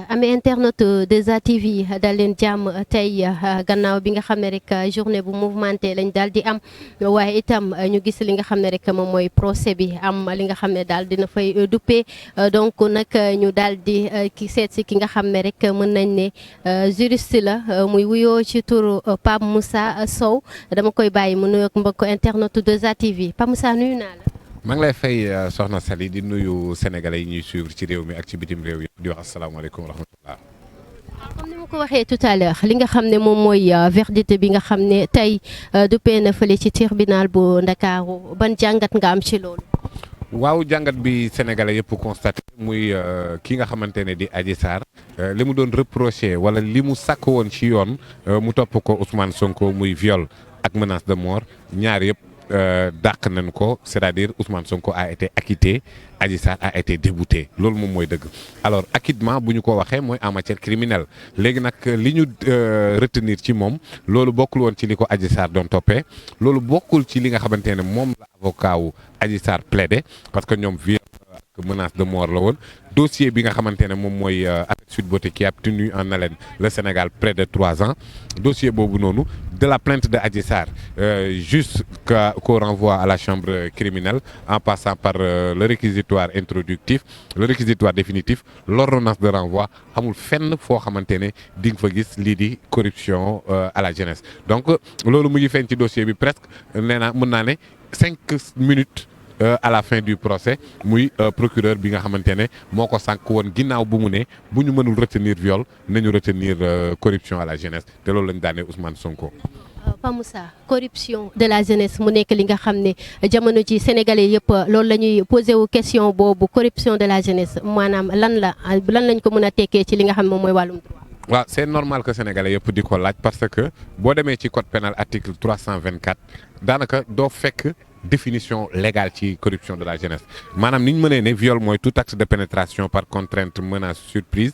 amee internet 2A TV dal leen jàmm tey gannaaw bi nga xam ne rek journée bu mouvementé lañ daal di am waaye itam ñu gis li nga xam ne rek moom mooy procès bi am li nga xam ne daal dina fay duppee donc nag ñu daal di ki seet si ki nga xam ne rek mën nañ ne juriste la muy wuyoo ci turu Pape Moussa Sow dama koy bàyyi mu nuyoog mbokk internet 2A TV Pape Moussa nuyu naa la. maa ngi lay fay soxna Sali di nuyu sénégalais yi ñuy suivre ci réew mi ak ci bitim réew yi di wax asalaamaaleykum wa rahmatullah. comme ni ma ko waxee tout à l'heure li nga xam ne moom mooy verdict bi nga xam ne tey duppee na fële ci tribunal bu Ndakaaru ban jàngat nga am ci loolu. waaw jàngat bi sénégalais yëpp constaté muy ki nga xamante ne di Adji Sarr li mu doon reproché wala li mu sàkk woon ci yoon mu topp ko Ousmane Sonko muy viol ak menace de mort ñaar yëpp. dàq nañ ko c'est-à-dire Ousmane Sonko a été acquitté Adji Sarr a été débouté loolu moom mooy dëgg alors acquittement bu ñu ko waxee mooy en matière criminelle léegi nag li ñu retenir ci moom loolu bokkul woon ci li ko Adji Sarr doon toppee loolu bokkul ci li nga xamante ne moom la avocat wu Adji Sarr plaidé parce que ñoom viol ak menace de mort la woon dossier bi nga xamante ne moom mooy avec Sweet Beauté qui a tenu en haleine le Sénégal près de 3 ans dossier boobu noonu de la plainte de Adji Sarr jusqu'au renvoi à la chambre criminelle en passant par le réquisitoire introductif le réquisitoire définitif l'ordonnance de renvoi amul fenn foo xamante ne di nga fa gis lii di corruption à la jeunesse donc loolu mu ngi feeñ ci dossier bi presque nee naa mën naa ne 5 minutes à la fin du procès muy procureur bi nga xamante ne moo ko sànq woon ginnaaw bu mu ne bu ñu mënul retenir viol nañu retenir corruption à la jeunesse te loolu lañu daanee Ousmane Sonko. Pape Moussa corruption de la jeunesse mu nekk li nga xam ne jamono ci sénégalais yëpp loolu la ñuy posé wu question boobu corruption de la jeunesse maanaam lan lañ ko mën a tekkee ci li nga xam ne moom mooy wàllum droit. waaw c'est normal que sénégalais yëpp di ko laaj parce que boo demee ci code pénal article 324 daanaka doo fekk. définition légale ci corruption de la jeunesse maanaam ni ñu mënee ne viol mooy tout acte de pénétration par contrainte menace surprise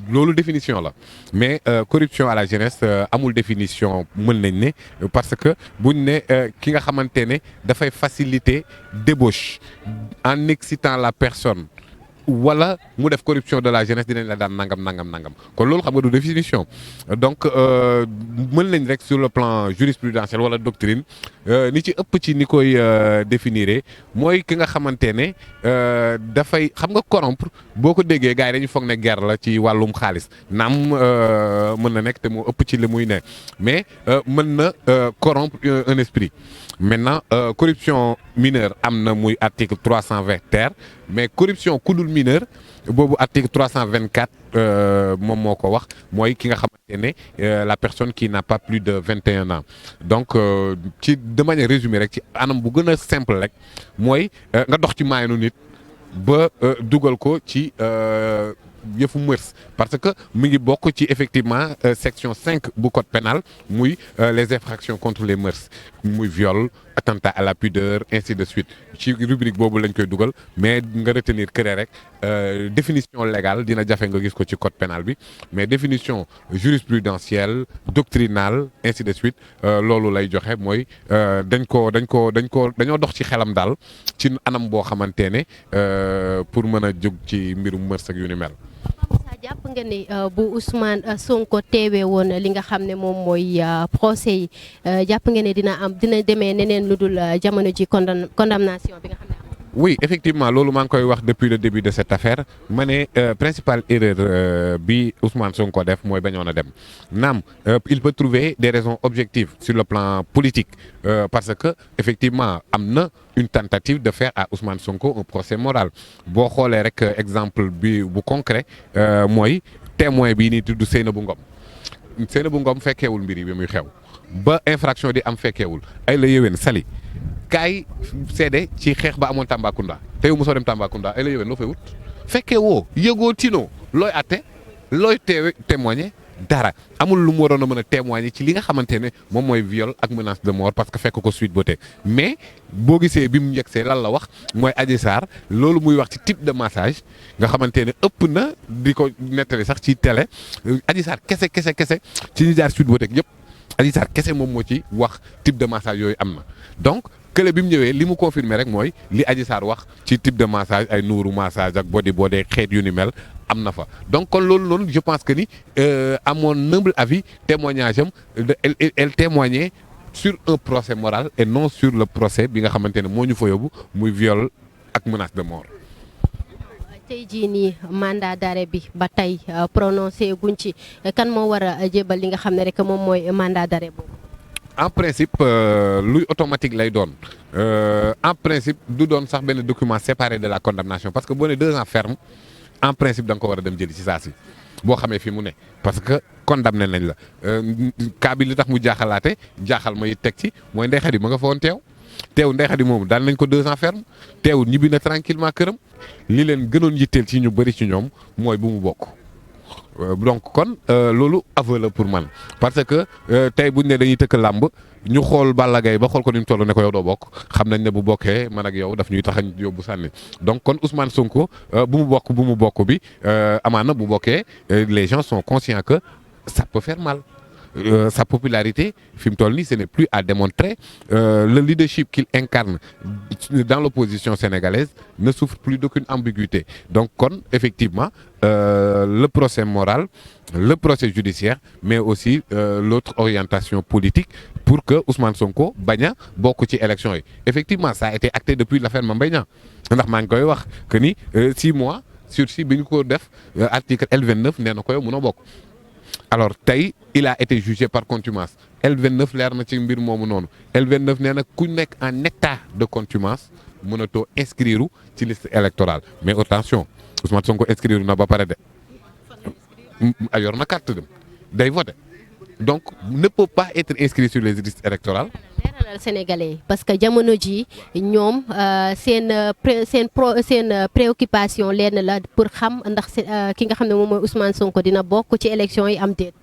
loolu définition la mais corruption à la jeunesse amul définition mën nañ ne parce que buñ ne ki nga xamante ne dafay faciliter débauche en excitant la personne wala mu def corruption de la jeunesse dinañ la daan nangam kon loolu xam nga du définition donc mën nañ rek sur le plan jurisprudentiel wala doctrine ni ci ëpp ci ni koy définir mooy ki nga xamante ne dafay xam nga corrompre boo ko déggee gars yi dañu foog ne guerre la ci wàllum xaalis naam mën na nekk te moo ëpp ci li muy ne mais mën na corrompre un esprit maintenant corruption mineure am na muy article 320 ter mais corruption ku dul mineur boobu article 324 moom moo ko wax mooy ki nga xamante ne la personne qui n'a pas plus de 21 ans donc ci de manière résumée rek ci anam bu gën a simple rek mooy nga dox ci maayanu nit ba dugal ko ci yëfu mërs parce que mu ngi bokk ci effectivement section 5 bu code pénal muy les infractions contre les mœurs muy viol attentat à la pudeur ainsi de suite ci rubrique boobu lañ koy dugal mais nga retenir que rek définition légale dina jafe nga gis ko ci code pénal bi mais définition jurisprudentielle doctrinale ainsi de suite loolu lay joxe mooy dañoo dox ci xelam daal ci anam boo xamante ne pour mën a jóg ci mbirum mërs ak yu ni mel. jàpp nga ne bu Ousmane Sonko teewee woon li nga xam ne moom mooy procès yi jàpp nga ne dina demee neneen lu dul jamono ji condamnation bi nga xam ne oui effectivement loolu maa ngi koy wax depuis le début de cette affaire ma ne principale erreur bi Ousmane Sonko def mooy bañoon a dem naam il peut trouver des raisons objectives sur le plan politique parce que effectivement am na une tentative de faire à Ousmane Sonko un procès moral boo xoolee rek exemple bi bu concret mooy témoin bii nii tudd Seynabou Ngom fekkeewul mbir yi bi muy xew ba infraction di am fekkeewul ay la yéwén Sali kaay seede ci xeex ba amoon Tambacounda te yow mosoo dem Tambacounda ay la yéwén loo fay wut fekkee woo yëgoo tinoo looy atte looy témoigner dara amul lu mu waroon a mën a témoigner ci li nga xamante ne moom mooy viol ak menace de mort parce que fekk ko Sweet Beauté mais boo gisee bi mu yegsee lan la wax mooy Adji Sarr loolu muy wax ci type de massage nga xamante ne ëpp na di ko nettali sax ci télé Adji Sarr kese ci ñi jaar Sweet Beauté yëpp Adji Sarr kese moom moo ci wax type de massage yooyu am na donc kële bi mu ñëwee li mu confirmé rek mooy li Adji Sarr wax ci type de massage ay nuuru massage ak body xeet yu ni mel am na fa donc kon loolu noonu je pense que ni à mon humble avis témoignage am elle témoignait sur un procès moral et non sur le procès bi nga xamante ne moo ñu fa yóbbu muy viol ak menace de mort. tey jii nii mandat d'arrêt bi ba tey prononcé guñ ci kan moo war a jébal li nga xam ne rek moom mooy mandat d'arrêt boobu. en principe luy automatique lay doon en principe du doon sax benn document séparé de la condamnation parce que boo ne 2 ans ferme en principe da nga ko war a dem jëli ci saa si boo xamee fi mu ne parce que condamné nañ la cas bi li tax mu jaaxal ma it teg ci mooy Ndeye Khady ma nga fa woon teew Ndeye Khady moomu daan nañ ko 2 ans ferme teew ñibbi na tranquillement këram li leen gënoon yitteel ci ñu bëri ci ñoom mooy bu mu bokk. donc kon loolu aveu la pour man parce que tey buñ ne dañuy tëkk làmb ñu xool Balla Gaye ba xool ko ni mu toll ne ko yow doo bokk xam nañ ne bu bokkee man ak yow daf ñuy tax a yóbbu sànni donc kon Ousmane Sonko bu mu bokk bi amaana bu bokkee les gens sont conscients que ça peut faire mal. Sa popularité fi mu toll nii ce n'est plus à démontrer le leadership qu'il incarne dans l'opposition sénégalaise ne souffre plus d'aucune ambiguïté donc kon effectivement le procès moral le procès judiciaire mais aussi l'autre orientation politique pour que Ousmane Sonko bañ a bokk ci élection yi effectivement ça a été acté depuis l'affaire Mame Mbaye Niang ndax maa ngi koy wax que ni 6 mois sursis bi ñu ko def article L29 nee na ko yow mënoo bokk. alors tey il a été jugé par contumace L29 leer na ci mbir moomu noonu L29 nee na ku nekk en état de contumace mënatoo inscrire ci liste électorale mais attention Ousmane Sonko inscrire na ba pare de yor na carte dem day voter donc ne peut pas être inscrit sur les listes électorales. leeralal sénégalais parce que jamono ji ñoom seen préoccupation lenn la pour xam ndax ki nga xam ne moom mooy Ousmane Sonko dina bokk ci élection yi am déet.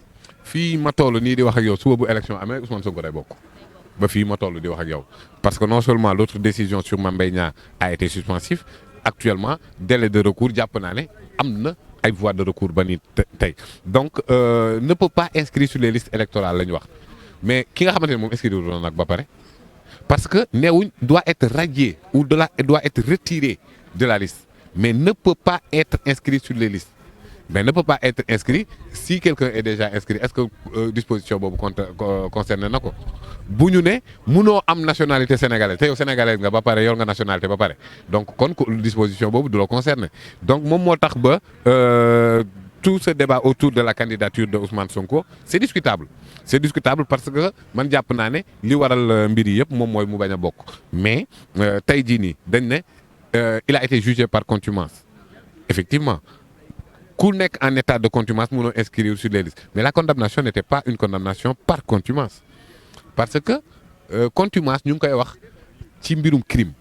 fii ma toll nii di wax ak yow suba bu élection amee Ousmane Sonko day bokk ba fii ma toll di wax ak yow parce que non seulement l'autre décision sur Mame Mbaye Niang a été suspensif actuellement délai de recours jàpp naa ne am na ay voies de recours ba ni tey donc ne peut pas inscrire sur les listes électorales la ñu wax mais ki nga xamante ne moom inscrire na nag ba pare parce que neewuñ doit être radié ou doit être retiré de la liste mais ne peut pas être inscrit sur les listes mais ne peut pas être inscrit si quelqu'un est déjà inscrit est-ce que disposition boobu concerne na ko bu ñu ne munoo am nationalité sénégalaise te yow sénégalais nga ba pare yor nga nationalité ba pare donc kon disposition boobu du la concerner donc moom moo tax ba tout ce débat autour de la candidature de Ousmane Sonko c'est discutable parce que man jàpp naa ne li waral mbir yi yëpp moom mooy mu bañ a bokk mais tey jii nii dañ ne il a été jugé par contumace effectivement ku nekk en état de contumace mënoo inscrire sur les listes mais la condamnation n'était pas une condamnation par contumace parce que contumace ñu ngi koy wax ci mbirum crime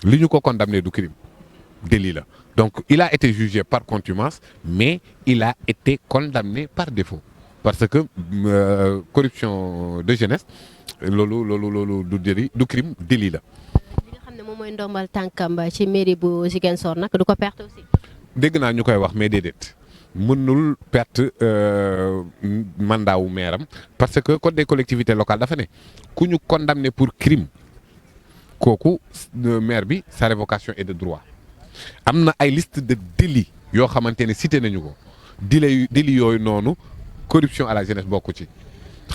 li ñu ko condamné du crime délit la donc il a été jugé par contumace mais il a été condamné par défaut parce que corruption de jeunesse loolu du délit du crime délit la. li nga xam ne moom mooy ndombal tànkam ci mairie bu Ziguinchor nag du ko perte aussi. dégg naa ñu koy wax mais déedéet mënul perte mandat wu maire am parce que code des collectivités locales dafa ne ku ñu condamné pour crime kooku maire bi sa révocation est de droit am na ay liste de délits yoo xamante ne cité nañu ko délit yooyu noonu corruption à la jeunesse bokku ci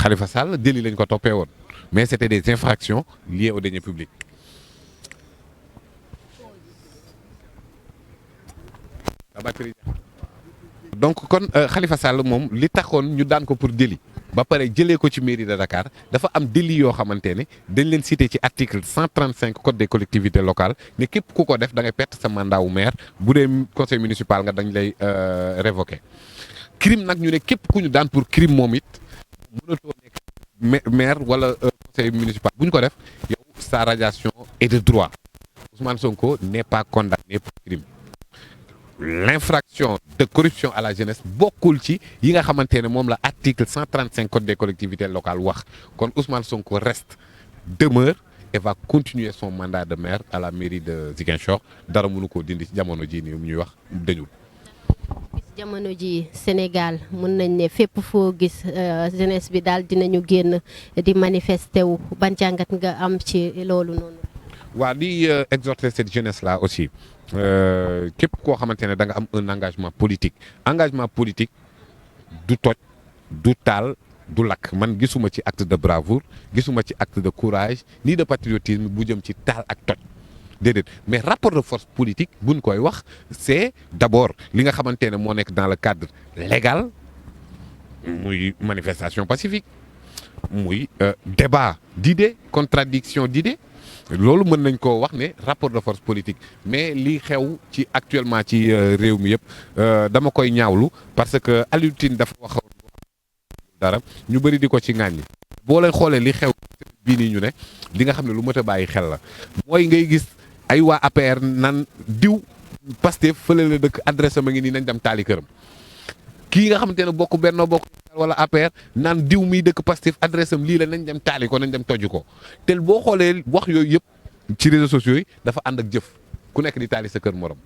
Khalifa Sall délit lañ ko toppee woon mais c'était des infractions liées aux deniers publics. donc kon Khalifa Sall moom li taxoon ñu daan ko pour délit ba pare jëlee ko ci mairie de Dakar dafa am délit yoo xamante ne dañ leen cité ci article 135 code des collectivités locales ne képp ku ko def da ngay perte sa mandat wu maire bu dee conseil municipal nga dañ lay révoquer crime nag ñu ne képp ku ñu daan pour crime moom it mënatoo nekk maire wala conseil municipal bu ñu ko def yow sa radiation est de droit Ousmane Sonko n'est pas condamné pour crime. L'infraction de corruption à la jeunesse bokkul ci yi nga xamante ne moom la article 135 code des collectivités locales wax kon Ousmane Sonko demeure et va continuer son mandat de maire à la mairie de Ziguinchor dara mënu ko dindi ci jamono jii nii ñuy wax dañul. jamono ji Sénégal mën nañ ne fépp foo gis jeunesse bi daal dinañu génn di manifester wu ban jàngat nga am ci loolu noonu. waa di exhorter cette jeunesse là aussi képp koo xamante ne da nga am un engagement politique du toj du taal du lakk man gisuma ci acte de bravoure gisuma ci acte de courage ni de patriotisme bu jëm ci taal ak toj déedéet mais rapport de force politique buñ koy wax c'est d'abord li nga xamante ne moo nekk dans le cadre légal muy manifestation pacifique muy débat d'idées contradiction d'idées loolu mën nañ koo wax ne rapport de force politique mais li xew ci actuellement ci réew mi yëpp dama koy ñaawlu parce que Alioune Tine dafa wax dara ñu bëri di ko ci ŋàññi boo leen xoolee li xew bii nii ñu ne li nga xam ne lu mët a bàyyi xel la mooy ngay gis ay waa APR nan diw Pastef fële la dëkk adresse ma ngi nii nañ dem taali këram kii nga xamante ne bokk Benno Bokk wala APR naan diw miy dëkk Pastef adresse am lii la nañ dem taali ko nañ dem tojj ko te boo xoolee wax yooyu yëpp ci réseaux sociaux yi dafa ànd ak jëf ku nekk di taali sa kër morom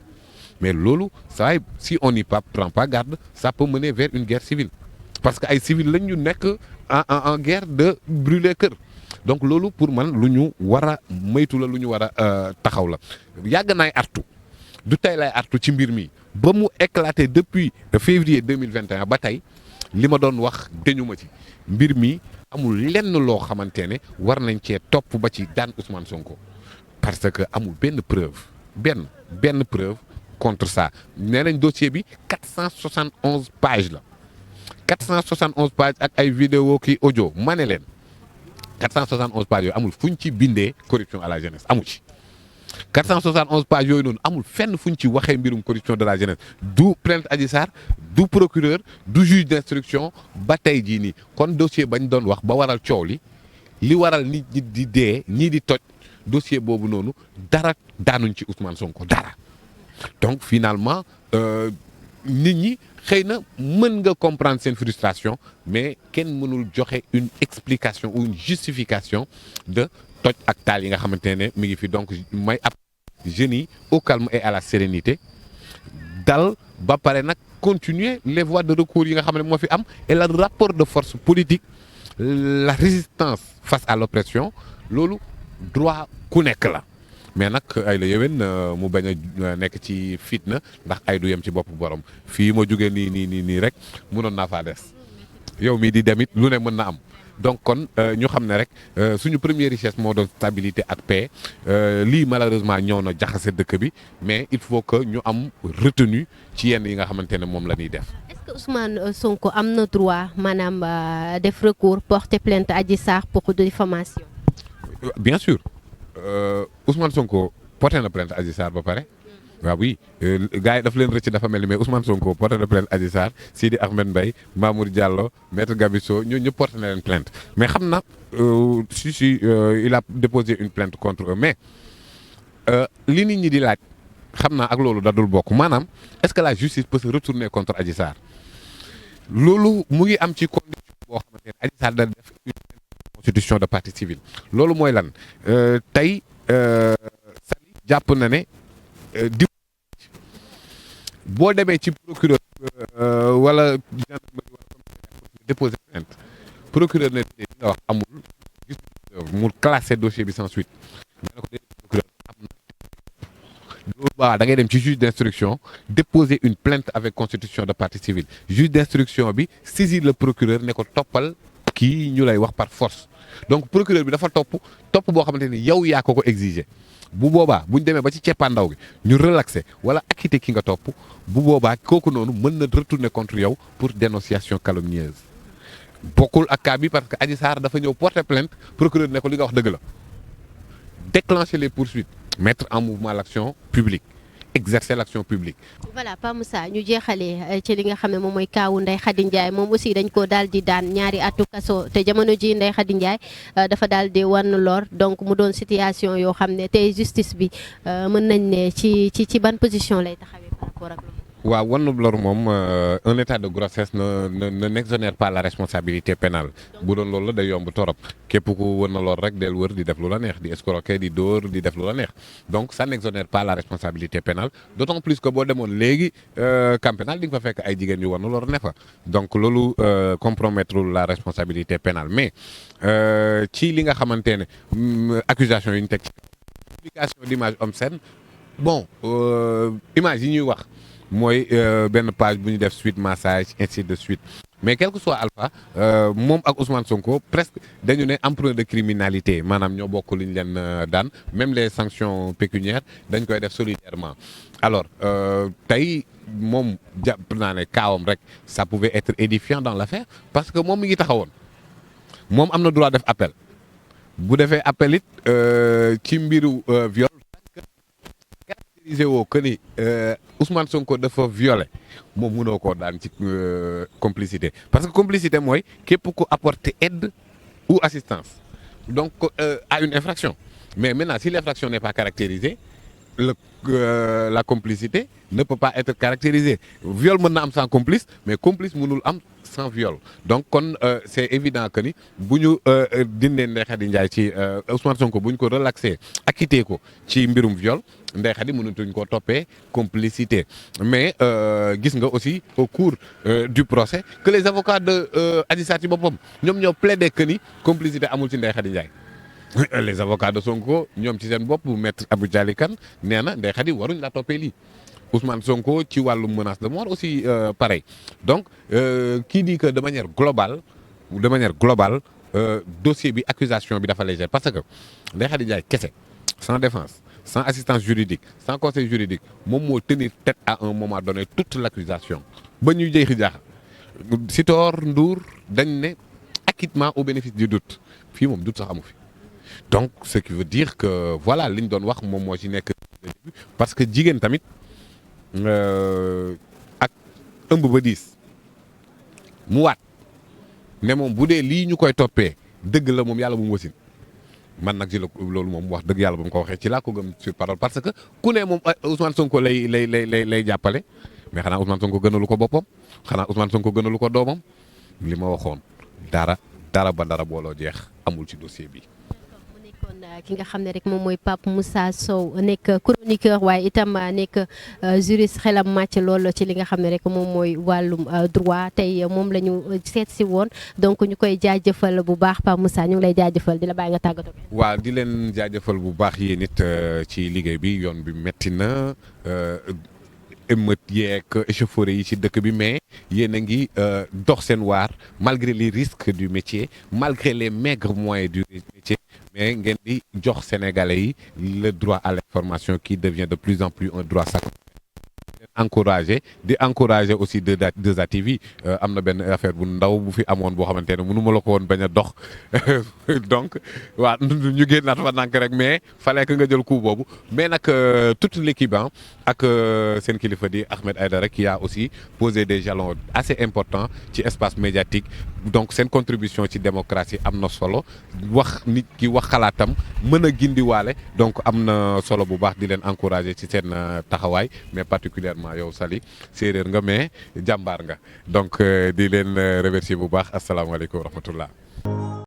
mais loolu ça si on n'y prend pas garde ça peut mener vers une guerre civile parce que ay civil lañ ñu nekk en guerre de brûler kër donc loolu pour man lu ñu war a moytu la lu ñu war a taxaw la yàgg naay artu du tey lay artu ci mbir mi ba mu éclaté depuis février 2021 ba tey li ma doon wax dañu ma ci mbir mi amul lenn loo xamante ne war nañ cee topp ba ci daan Ousmane Sonko parce que amul benn preuve benn preuve contre ça nee nañ dossier bi 471 pages la 471 pages ak ay vidéo ki audio ma ne leen 471 pages yooyu amul fuñ ci bindee corruption à la jeunesse amu ci 471 pages yooyu noonu amul fenn fuñ ci waxee mbirum corruption de la jeunesse du plainte Adji Sarr du procureur du juge d'instruction ba tey jii nii kon dossier bañ doon wax ba waral coow li waral nit ñi di dee ñii di toj dossier boobu noonu dara daanuñ ci Ousmane Sonko dara donc finalement nit ñi xëy na mën nga comprendre seen frustration mais kenn mënul joxe une explication ou une justification de toj ak taal yi nga xamante ne mi ngi fi donc may ab jeunes yi au calme et à la sérénité dal ba pare nag continuer les voies de recours yi nga xam ne moo fi am et le rapport de force politique la résistance face à l'oppression loolu droit ku nekk la mais nag ay la yéwén mu bañ a nekk ci fitna ndax ay du yem ci bopp borom fii ma jógee nii rek mënoon naa faa des yow mii di demit lu ne mën na am donc kon ñu xam ne rek suñu première richesse moo doon stabilité ak paix lii malheureusement ñëw na jaxase dëkk bi mais il faut que ñu am retenue ci yenn yi nga xamante ne moom la ñuy def. Est-ce que Ousmane Sonko am na droit maanaam def recours porter plainte Adji Sarr pour diffamation? Bien sûr Ousmane Sonko porté na plainte Adji Sarr ba pare. waaw oui gars yi daf leen rëcc dafa mel ni mais Ousmane Sonko porté na plainte Adji Sarr Sidi Ahmed Mbaye Mamour Diallo Maître Gabisso ñooñu ñëpp porté na leen plainte mais xam na il a déposé une plainte contre eux mais li nit ñi di laaj xam naa ak loolu dadul bokk maanaam est-ce que la justice peut se retourner contre Adji Sarr loolu mu ngi am ci condition boo xamante ne Adji Sarr da def une constitution de partie civile loolu mooy lan tey Sali jàpp na ne boo demee ci procureur wala déposer plainte procureur ne li nga wax amul mu classé dossier bi sans suite nga ne ko procureur am na loolu da ngay dem ci juge d'instruction déposer une plainte avec constitution de partie civile juge d'instruction bi saisir le procureur ne ko toppal kii ñu lay wax par force donc procureur bi dafa topp boo xamante ni yow yaa ko exiger bu boobaa bu ñu demee ba ci ceppaandaw gi ñu relaxé wala acquitté ki nga topp bu boobaa kooku noonu mën na retourner contre yow pour dénonciation calomnieuse bokkul ak cas bi parce que Adji Sarr dafa ñëw porter plainte procureur ne ko li nga wax dëgg la déclencher les poursuites mettre en mouvement l'action publique exercer l'action publique. Voilà Pa Moussa ñu jeexalee ci li nga xam ne moom mooy kaawu Ndeye Khady Ndiaye moom aussi dañ ko daal di daan ñaari atu kaso te jamono ji Ndeye Khady Ndiaye dafa daal di wan lor donc mu doon situation yoo xam ne tey justice bi mën nañ ne ci ban position lay taxawee par rapport ak loolu. waaw wanu lor moom un état de grossesse n'exonère pas la responsabilité pénale bu doon loolu la day yomb torop képp ku wër na lor rek del wër di def lu la neex di escroquer di dóor di def lu la neex donc ça n'exonère pas la responsabilité pénale d'autant plus que boo demoon léegi camp pénal di nga fa fekk ay jigéen yu war na lor ne fa donc loolu compromettre la responsabilité pénale mais ci li nga xamante ne accusation yi ñu teg ci publication d'image obscène bon image yi ñuy wax mooy benn page bu ñu def suite massage ainsi de suite mais quel que soit Alpha moom ak Ousmane Sonko presque dañu ne emprunt de criminalité maanaam ñoo bokk li ñu leen daan même les sanctions pécuniaires dañ koy def solidairement alors tey moom jàpp naa ne kaawam rek ça pouvait être édifiant dans l'affaire parce que moom mi ngi taxawoon moom am na droit def appel bu defee appel it ci mbiru viol caractérisé woo que ni Ousmane Sonko dafa violé moom mënoo koo daan ci complicité parce que complicité mooy képp ku apporter aide ou assistance donc à une infraction mais maintenant si l'infraction n'est pas caractérisée la complicité ne peut pas être caractérisée viol mën na am sans complice mais complice mënul am sans viol donc kon c'est évident que ni bu ñu dindee Ndeye Khady Ndiaye ci Ousmane Sonko bu ñu ko relaxé acquitté ko ci mbirum viol Ndeye Khady mënatuñ koo toppee complicité mais gis nga aussi au cours du procès que les avocats de Adji Sarr ci boppam ñoom ñoo plaidé que ni complicité amul ci Ndeye Khady Ndiaye les avocats de Sonko ñoom ci seen bopp maître Abou Dialy Kane nee na Ndeye Khady waruñ la toppee lii Ousmane Sonko ci wàllu menace de mort aussi pareil donc qui dit que de manière globale dossier bi accusation bi dafa léger parce que Ndeye Khady Ndiaye kese sans défense sans assistance juridique sans conseil juridique moom moo tenir tête à un moment donné toute l'accusation ba ñuy jeexi jaaxal Sitor Ndour dañ ne acquittement au bénéfice du doute fii moom doute sax amu fi donc ce qui veut dire que voilà li ñu doon wax moom moo ci nekk parce que jigéen tamit ak ëmb ba diis mu waat ne moom bu dee lii ñu koy toppee dëgg la moom yàlla bu mu wasin man nag ci la loolu moom wax dëgg yàlla bu mu ko waxee ci laa ko gëm sur parole parce que ku ne moom Ousmane Sonko lay jàppale mais xanaa Ousmane Sonko gënalu ko boppam xanaa Ousmane Sonko gënalu ko doomam li ma waxoon dara ba dara booloo jeex amul ci dossier bi. kon ki nga xam ne rek moom mooy Pape Moussa Sow nekk chroniqueur waaye itam nekk juriste xelam màcc lool ci li nga xam ne rek moom mooy wàllum droit tey moom la ñu seet si woon donc ñu koy jaajëfal bu baax Pape Moussa ñu ngi lay jaajëfal di la bàyyi nga tàggatoo. waaw di leen jaajëfal bu baax yéen it ci liggéey bi yoon bi metti na émeute yeeg échauffourée yi ci dëkk bi mais yéen a ngi dox seen waar malgré les risques du métier malgré les maigres moyens du métier mais ngeen di jox Sénégalais yi le droit à l'information qui devient de plus en plus un droit sacré. di encourager aussi 2A TV am na benn affaire bu ndaw bu fi amoon boo xamante ne mënu ma la ko woon bañ a dox donc waaw ñu génnaat fa nànk rek mais fallait que nga jël coup boobu mais nag toute l'équipe ak seen kilifa di Ahmed Aïdara qui a aussi posé des jalons assez importants ci espace médiatique donc seen contribution ci démocratie am na solo wax nit ki wax xalaatam mën a gindiwaale donc am na solo bu baax di leen encourager ci seen taxawaay mais particulièrement yow Sali séeréer nga mais jàmbaar nga donc di leen remercier bu baax asalaamaaleykum wa rahmatullah